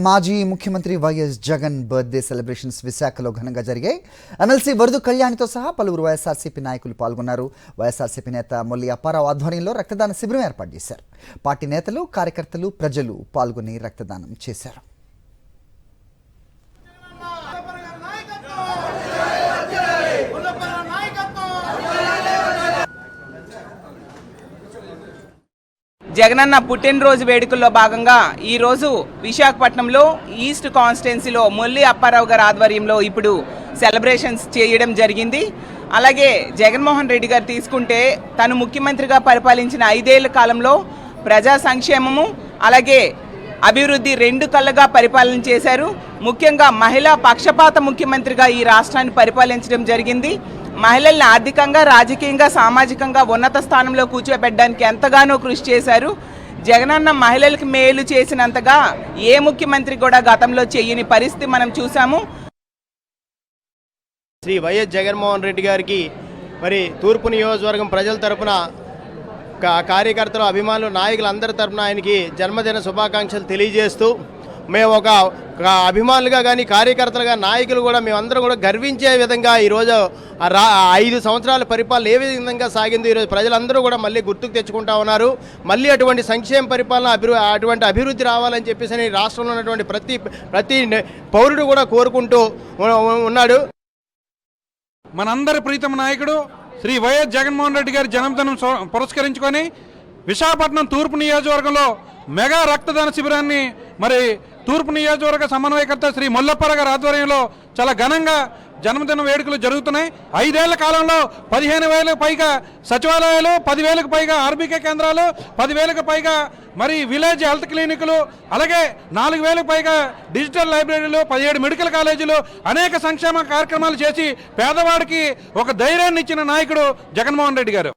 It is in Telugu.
మాజీ ముఖ్యమంత్రి వైఎస్ జగన్ బర్త్డే సెలబ్రేషన్స్ విశాఖలో ఘనంగా జరిగాయి. ఎమ్మెల్సీ వరదు కళ్యాణితో సహా పలువురు వైఎస్ఆర్సీపీ నాయకులు పాల్గొన్నారు. వైఎస్ఆర్సీపీ నేత మొల్లి అప్పారావు ఆధ్వర్యంలో రక్తదాన శిబిరం ఏర్పాటు చేశారు. పార్టీ నేతలు, కార్యకర్తలు, ప్రజలు పాల్గొని రక్తదానం చేశారు. జగనన్న పుట్టినరోజు వేడుకల్లో భాగంగా ఈరోజు విశాఖపట్నంలో ఈస్ట్ కాన్స్టిట్యున్సీలో మొల్లి అప్పారావు గారి ఆధ్వర్యంలో ఇప్పుడు సెలబ్రేషన్స్ చేయడం జరిగింది. అలాగే జగన్మోహన్ రెడ్డి గారు తీసుకుంటే తను ముఖ్యమంత్రిగా పరిపాలించిన 5 ఏళ్ల కాలంలో ప్రజా సంక్షేమము అలాగే అభివృద్ధి రెండు కళ్ళగా పరిపాలన చేశారు. ముఖ్యంగా మహిళా పక్షపాత ముఖ్యమంత్రిగా ఈ రాష్ట్రాన్ని పరిపాలించడం జరిగింది. మహిళల్ని ఆర్థికంగా, రాజకీయంగా, సామాజికంగా ఉన్నత స్థానంలో కూర్చోబెట్టడానికి ఎంతగానో కృషి చేశారు. జగనన్న మహిళలకు మేలు చేసినంతగా ఏ ముఖ్యమంత్రి కూడా గతంలో చేయని పరిస్థితి మనం చూసాము. శ్రీ వైఎస్ జగన్మోహన్ రెడ్డి గారికి మరి తూర్పు నియోజకవర్గం ప్రజల తరపున కార్యకర్తలు, అభిమానులు, నాయకులు అందరి తరపున ఆయనకి జన్మదిన శుభాకాంక్షలు తెలియజేస్తూ మేము ఒక అభిమానులుగా కానీ కార్యకర్తలుగా నాయకులు కూడా మేమందరం కూడా గర్వించే విధంగా ఈరోజు 5 సంవత్సరాల పరిపాలన ఏ విధంగా సాగిందో ఈరోజు ప్రజలందరూ కూడా మళ్ళీ గుర్తుకు తెచ్చుకుంటా ఉన్నారు. మళ్ళీ అటువంటి సంక్షేమ పరిపాలన, అటువంటి అభివృద్ధి రావాలని చెప్పేసి రాష్ట్రంలో ఉన్నటువంటి ప్రతి పౌరుడు కూడా కోరుకుంటూ ఉన్నాడు. మనందరి ప్రీతమ నాయకుడు శ్రీ వైఎస్ జగన్మోహన్ రెడ్డి గారి జన్మదినం పురస్కరించుకొని విశాఖపట్నం తూర్పు నియోజకవర్గంలో మెగా రక్తదాన శిబిరాన్ని మరి తూర్పు నియోజకవర్గ సమన్వయకర్త శ్రీ మొల్లప్పర గారి ఆధ్వర్యంలో చాలా ఘనంగా జన్మదిన వేడుకలు జరుగుతున్నాయి. 5 ఏళ్ల కాలంలో 15,000కు పైగా సచివాలయాలు, 10,000కు పైగా ఆర్బీకే కేంద్రాలు, 10,000కు పైగా మరి విలేజ్ హెల్త్ క్లినిక్లు, అలాగే 4,000కు పైగా డిజిటల్ లైబ్రరీలు, 17 మెడికల్ కాలేజీలు, అనేక సంక్షేమ కార్యక్రమాలు చేసి పేదవాడికి ఒక ధైర్యాన్ని ఇచ్చిన నాయకుడు జగన్మోహన్ రెడ్డి గారు.